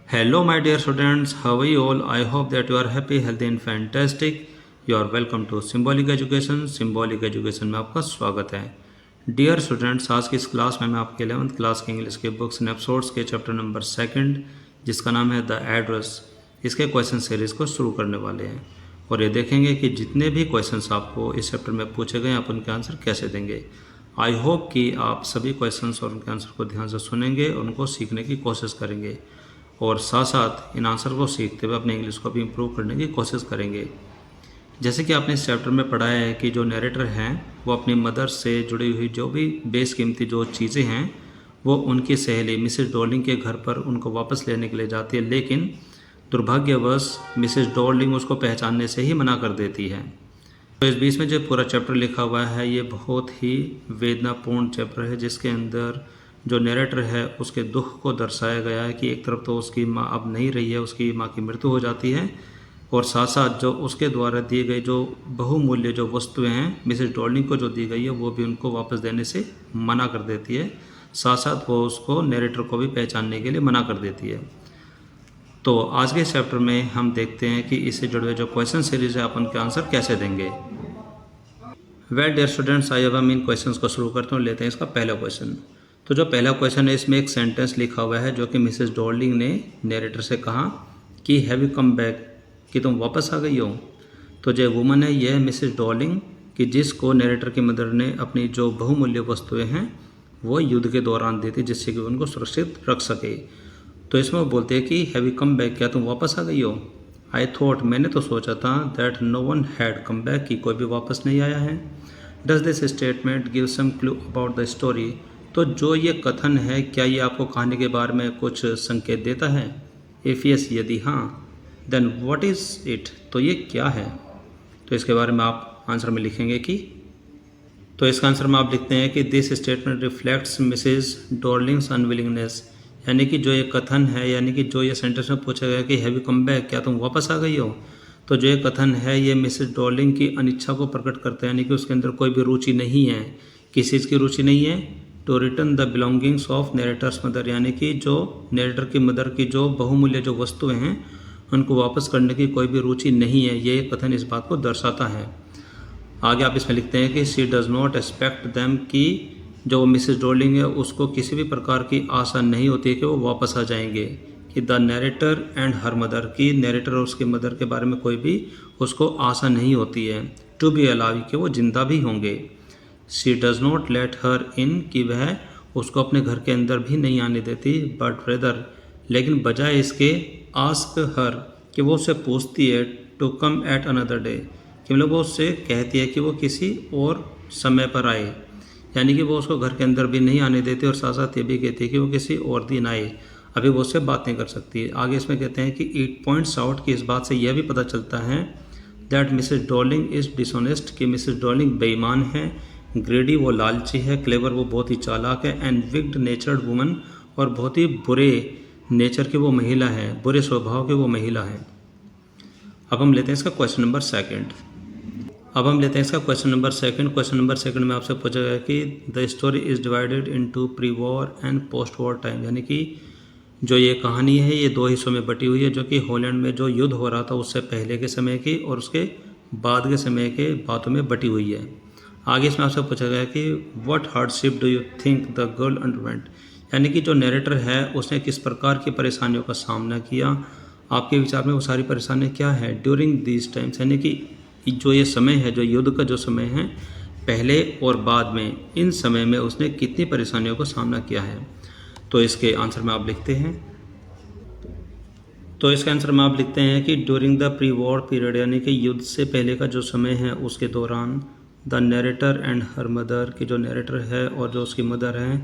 Hello, my dear students. How are you all? I hope that you are happy, healthy, and fantastic. You are welcome to Symbolic Education. Symbolic Education में आपका स्वागत है. Dear students, आज की इस class में मैं आपके 11th क्लास के इंग्लिश के बुक स्नैपशॉट्स के चैप्टर नंबर 2 जिसका नाम है द एड्रेस, इसके क्वेश्चन सीरीज़ को शुरू करने वाले हैं और ये देखेंगे कि जितने भी क्वेश्चंस आपको इस चैप्टर में पूछे गए आप उनके आंसर कैसे देंगे. आई होप कि आप सभी क्वेश्चंस और उनके आंसर को ध्यान से सुनेंगे और उनको सीखने की कोशिश करेंगे और साथ साथ इन आंसर को सीखते हुए अपने इंग्लिश को भी इम्प्रूव करने की कोशिश करेंगे. जैसे कि आपने इस चैप्टर में पढ़ा है कि जो नरेटर हैं वो अपनी मदर से जुड़ी हुई जो भी बेशकीमती जो चीज़ें हैं वो उनकी सहेली मिसेस डॉर्लिंग के घर पर उनको वापस लेने के लिए जाती है, लेकिन दुर्भाग्यवश मिसेस डॉर्लिंग उसको पहचानने से ही मना कर देती है. तो इस बीच में जो पूरा चैप्टर लिखा हुआ है ये बहुत ही वेदनापूर्ण चैप्टर है जिसके अंदर जो नरेटर है उसके दुख को दर्शाया गया है कि एक तरफ तो उसकी माँ अब नहीं रही है, उसकी माँ की मृत्यु हो जाती है और साथ साथ जो उसके द्वारा दिए गए जो बहुमूल्य जो वस्तुएं हैं मिसेस डॉर्लिंग को जो दी गई है वो भी उनको वापस देने से मना कर देती है. साथ साथ वो उसको नरेटर को भी पहचानने के लिए मना कर देती है. तो आज के चैप्टर में हम देखते हैं कि इससे जुड़े हुए जो क्वेश्चन सीरीज है आप उनके आंसर कैसे देंगे. वेल डियर स्टूडेंट्स, आइए अब हम इन क्वेश्चंस को शुरू करते हैं और लेते हैं इसका पहला क्वेश्चन. तो जो पहला क्वेश्चन है इसमें एक सेंटेंस लिखा हुआ है जो कि मिसेस डॉर्लिंग ने नरेटर से कहा कि हैव यू कम बैक, कि तुम वापस आ गई हो. तो जो वुमन है यह है मिसेस डॉर्लिंग कि जिसको नरेटर की मदर ने अपनी जो बहुमूल्य वस्तुएं हैं वो युद्ध के दौरान दी थी जिससे कि उनको सुरक्षित रख सके. तो इसमें वो बोलते हैं कि हैव यू कम बैक, क्या तुम वापस आ गई हो. आई थॉट, मैंने तो सोचा था that no one had come back, कि कोई भी वापस नहीं आया है. Does this statement give some clue about the story, तो जो ये कथन है क्या ये आपको कहानी के बारे में कुछ संकेत देता है. इफ़ यस, यदि हाँ, देन व्हाट इज़ इट, तो ये क्या है. तो इसके बारे में आप आंसर में लिखेंगे कि, तो इसका आंसर में आप लिखते हैं कि this statement reflects Mrs Darling's unwillingness, यानी कि जो ये कथन है यानी कि जो ये सेंटेंस में पूछा गया कि हैव यू कम बैक, क्या तुम वापस आ गई हो. तो जो ये कथन है ये मिसेस डॉर्लिंग की अनिच्छा को प्रकट करता है, यानी कि उसके अंदर कोई भी रुचि नहीं है. किस चीज़ की रुचि नहीं है. To return the belongings of narrator's mother, यानी कि जो नरेटर की मदर की जो बहुमूल्य जो वस्तुएं हैं उनको वापस करने की कोई भी रुचि नहीं है. ये कथन इस बात को दर्शाता है. आगे आप इसमें लिखते हैं कि she does not expect them, कि जो मिसेस डॉर्लिंग है उसको किसी भी प्रकार की आशा नहीं होती है कि वो वापस आ जाएंगे. कि the narrator and her mother, की नरेटर और उसकी मदर के बारे में कोई भी उसको आशा नहीं होती है. टू बी अलाइव, कि वो जिंदा भी होंगे. She does not let her in, कि वह उसको अपने घर के अंदर भी नहीं आने देती. बट रेदर, लेकिन बजाय इसके आस्क हर, कि वो उससे पूछती है to come at another day, कि मतलब वो उससे कहती है कि वो किसी और समय पर आए. यानी कि वो उसको घर के अंदर भी नहीं आने देती और साथ साथ ये भी कहती है कि वो किसी और दिन आए, अभी वो उससे बात नहीं कर सकती है. आगे इसमें कहते हैं कि इट पॉइंट्स आउट, कि इस बात से यह भी पता चलता है that Mrs Darling is dishonest, कि मिसेस डॉर्लिंग बेईमान है. ग्रेडी, वो लालची है. क्लेवर, वो बहुत ही चालाक है. एंड विक्ड नेचर्ड वुमन, और बहुत ही बुरे नेचर की वो महिला है, बुरे स्वभाव की वो महिला है. अब हम लेते हैं इसका question number second. Question number second में आपसे पूछा गया कि the story is divided into pre war and post war time, यानी कि जो ये कहानी है ये दो हिस्सों में बटी हुई है, जो कि हॉलैंड में जो युद्ध हो रहा था उससे पहले के समय की और उसके बाद के समय के बातों में बटी हुई है. आगे इसमें आपसे पूछा गया कि what hardship do you think the girl underwent, यानी कि जो नरेटर है उसने किस प्रकार की परेशानियों का सामना किया. आपके विचार में वो सारी परेशानियाँ क्या है. ड्यूरिंग दीज टाइम्स, यानी कि जो ये समय है, जो युद्ध का जो समय है पहले और बाद में, इन समय में उसने कितनी परेशानियों का सामना किया है. तो इसके आंसर में आप लिखते हैं, तो इसके आंसर में आप लिखते हैं कि during the pre war period, यानी कि युद्ध से पहले का जो समय है उसके दौरान the narrator and her mother, की जो नरेटर है और जो उसकी मदर है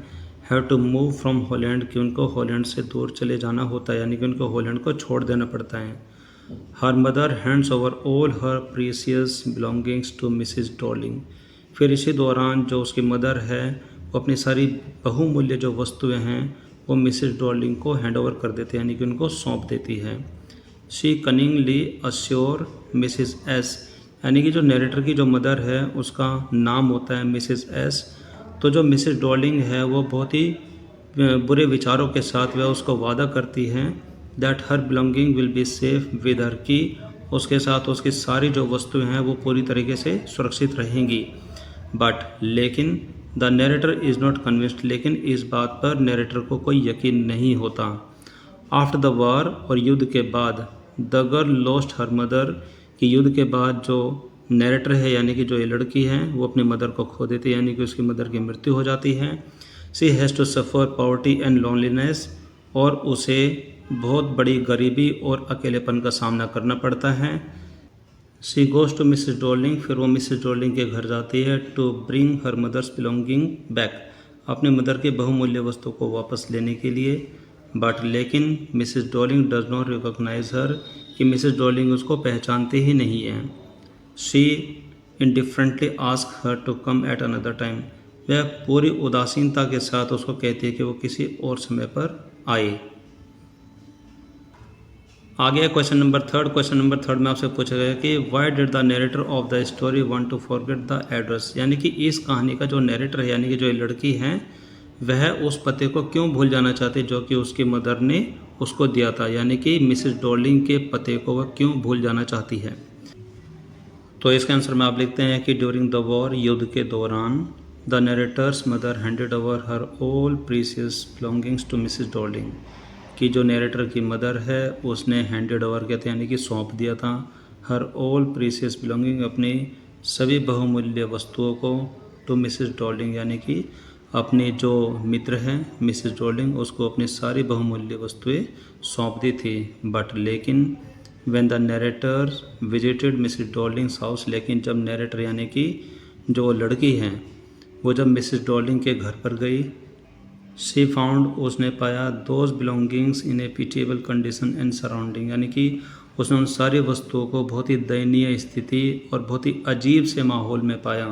have to move from Holland, कि उनको हॉलैंड से दूर चले जाना होता है, यानी कि उनको हॉलैंड को छोड़ देना पड़ता है. Her mother hands over all her precious belongings to Mrs Darling, फिर इसी दौरान जो उसकी मदर है वो अपनी सारी बहुमूल्य जो वस्तुएं हैं वो मिसेस डॉर्लिंग को हैंड ओवर कर देते हैं, यानी कि उनको सौंप देती है. She cunningly assure Mrs S, यानी कि जो नरेटर की जो मदर है उसका नाम होता है मिसेस एस. तो जो मिसेस डॉर्लिंग है वो बहुत ही बुरे विचारों के साथ वह उसको वादा करती है that her belonging will be safe with her, की उसके साथ उसकी सारी जो वस्तुएं हैं वो पूरी तरीके से सुरक्षित रहेंगी। बट लेकिन the narrator is not convinced, लेकिन इस बात पर नरेटर को कोई यकीन नहीं होता। आफ्टर द वॉर, और युद्ध के बाद, the girl lost her mother, कि युद्ध के बाद जो नरेटर है यानी कि जो ये लड़की है वो अपनी मदर को खो देती है, यानी कि उसकी मदर की मृत्यु हो जाती है। She has to suffer poverty and loneliness, और उसे बहुत बड़ी गरीबी और अकेलेपन का सामना करना पड़ता है। She goes to Mrs Darling, फिर वो मिसेस डॉर्लिंग के घर जाती है to bring her mother's belonging back, अपने मदर के बहुमूल्य वस्तु को वापस लेने के लिए। बट लेकिन Mrs Darling does not recognise her, कि मिसेस डॉर्लिंग उसको पहचानती ही नहीं है। She indifferently ask her to come at another time, वह पूरी उदासीनता के साथ उसको कहती है कि वो किसी और समय पर आए। आगे क्वेश्चन नंबर थर्ड में आपसे पूछा गया कि why did the narrator of the story want to forget the address, यानी कि इस कहानी का जो नरेटर है यानी कि जो लड़की है वह उस पते को क्यों भूल जाना चाहती जो कि उसकी मदर ने उसको दिया था, यानी कि मिसेस डॉर्लिंग के पते को वह क्यों भूल जाना चाहती है। तो इसके आंसर में आप लिखते हैं कि ड्यूरिंग द वॉर, युद्ध के दौरान, the narrator's mother handed over her all precious belongings to Mrs Darling, कि जो नरेटर की मदर है उसने हैंडेड ओवर किया था यानी कि सौंप दिया था हर ऑल प्रीशियस बिलोंगिंग, अपनी सभी बहुमूल्य वस्तुओं को, टू मिसेस डॉर्लिंग, यानी कि अपनी जो मित्र है मिसेस डॉर्लिंग उसको अपनी सारी बहुमूल्य वस्तुएं सौंप दी थी। बट लेकिन when the narrator visited Mrs Darling's house, लेकिन जब नरेटर यानी कि जो लड़की है वो जब मिसेस डॉर्लिंग के घर पर गई, शी फाउंड, उसने पाया, those belongings in A pitiable condition and surrounding, यानी कि उसने उन सारी वस्तुओं को बहुत ही दयनीय स्थिति और बहुत ही अजीब से माहौल में पाया।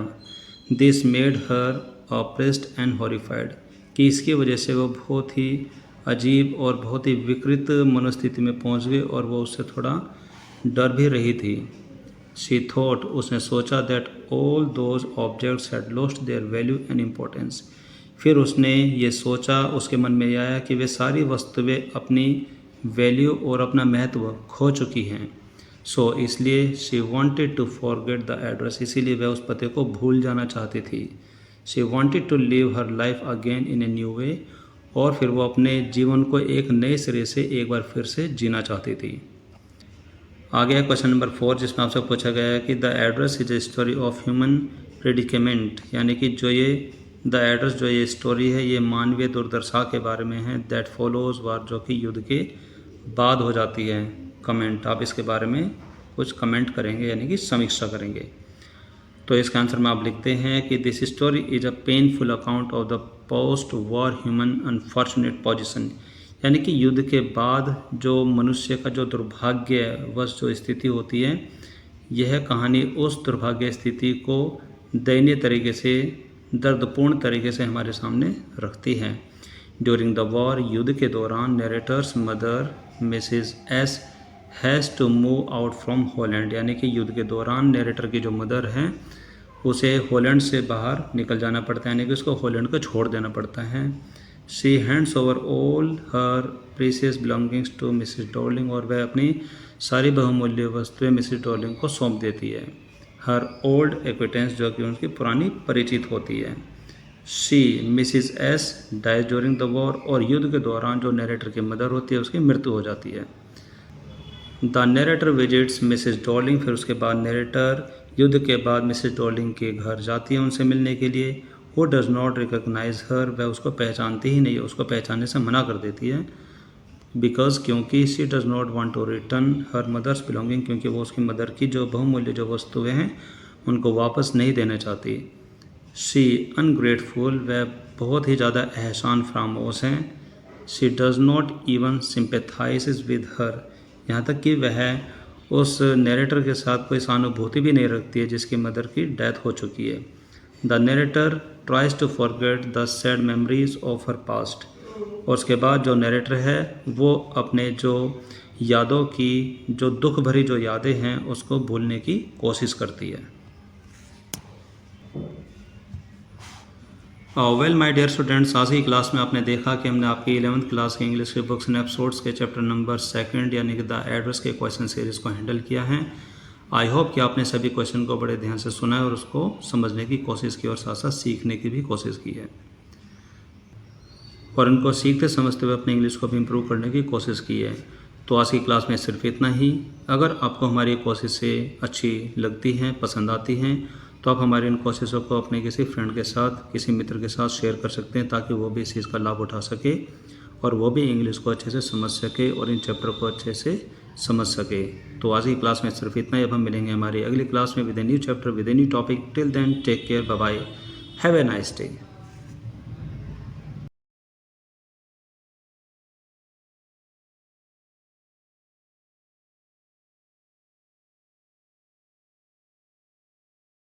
This made her oppressed and horrified, कि इसकी वजह से वो बहुत ही अजीब और बहुत ही विकृत मनोस्थिति में पहुंच गई और वो उससे थोड़ा डर भी रही थी। शी थॉट, उसने सोचा, that all those objects had lost their value and importance, फिर उसने ये सोचा, उसके मन में यह आया कि वे सारी वस्तुएं अपनी वैल्यू और अपना महत्व खो चुकी हैं। सो इसलिए she wanted to forget the address, इसीलिए वह उस पते को भूल जाना चाहती थी। She wanted to live her life again in a new way, और फिर वो अपने जीवन को एक नए सिरे से एक बार फिर से जीना चाहती थी। आगे है क्वेश्चन नंबर 4 जिसमें आपसे पूछा गया है कि the address is a story of human predicament, यानी कि जो ये द एड्रेस जो ये स्टोरी है ये मानवीय दुर्दशा के बारे में है। दैट फॉलोज वार, जो कि युद्ध के बाद हो जाती है। कमेंट, आप इसके बारे में कुछ कमेंट करेंगे यानी कि समीक्षा करेंगे। तो इसका आंसर में आप लिखते हैं कि this story is a painful account of the post war human unfortunate position, यानी कि युद्ध के बाद जो मनुष्य का जो दुर्भाग्यवश जो स्थिति होती है, यह कहानी उस दुर्भाग्य स्थिति को दयनीय तरीके से, दर्दपूर्ण तरीके से हमारे सामने रखती है। ड्यूरिंग द वॉर, युद्ध के दौरान, narrator's mother Mrs S has to move out from Holland, यानी कि युद्ध के दौरान नरेटर की जो मदर है उसे हॉलैंड से बाहर निकल जाना पड़ता है, यानी कि उसको हॉलैंड को छोड़ देना पड़ता है। She hands over all her precious belongings to Mrs Darling, और वह अपनी सारी बहुमूल्य वस्तुएं मिसेस डॉर्लिंग को सौंप देती है। हर ओल्ड एक्विटेंस, जो कि उनकी पुरानी परिचित होती है। She Mrs S dies during the war, और युद्ध के दौरान जो नरेटर की मदर होती है उसकी मृत्यु हो जाती है। The narrator visits Mrs Darling, फिर उसके बाद नरेटर युद्ध के बाद मिसेस डॉर्लिंग के घर जाती है उनसे मिलने के लिए। वो डज नॉट रिकॉग्नाइज हर, वह उसको पहचानती ही नहीं है, उसको पहचानने से मना कर देती है। बिकॉज, क्योंकि she does not want to return her mother's belonging, क्योंकि वो उसकी मदर की जो बहुमूल्य जो वस्तुएं हैं उनको वापस नहीं देना चाहती। शी अनग्रेटफुल, वह बहुत ही ज़्यादा एहसान फरामोश हैं। She does not even sympathise with her, यहाँ तक कि वह उस नरेटर के साथ कोई सहानुभूति भी नहीं रखती है जिसकी मदर की डेथ हो चुकी है। The narrator tries to forget the sad memories of her past, और उसके बाद जो नरेटर है वो अपने जो यादों की, जो दुख भरी जो यादें हैं उसको भूलने की कोशिश करती है। वेल माय डियर स्टूडेंट्स, आज की क्लास में आपने देखा कि हमने आपकी 11th क्लास की इंग्लिश के बुक्स एंड एपिसोड्स के चैप्टर नंबर 2 यानी कि द एड्रेस के क्वेश्चन सीरीज़ को हैंडल किया है। आई होप कि आपने सभी क्वेश्चन को बड़े ध्यान से सुना है और उसको समझने की कोशिश की और साथ साथ सीखने की भी कोशिश की है और इनको सीखते समझते हुए अपनी इंग्लिश को भी इम्प्रूव करने की कोशिश की है। तो आज की क्लास में सिर्फ इतना ही। अगर आपको हमारी कोशिशें अच्छी लगती हैं, पसंद आती हैं, तो आप हमारी इन कोशिशों को अपने किसी फ्रेंड के साथ, किसी मित्र के साथ शेयर कर सकते हैं ताकि वो भी इस चीज़ का लाभ उठा सके और वो भी इंग्लिश को अच्छे से समझ सके और इन चैप्टर को अच्छे से समझ सके। तो आज की क्लास में सिर्फ इतना ही। अब हम मिलेंगे हमारी अगली क्लास में with a new chapter, with a new topic. Till then take care, bye bye, have a nice day.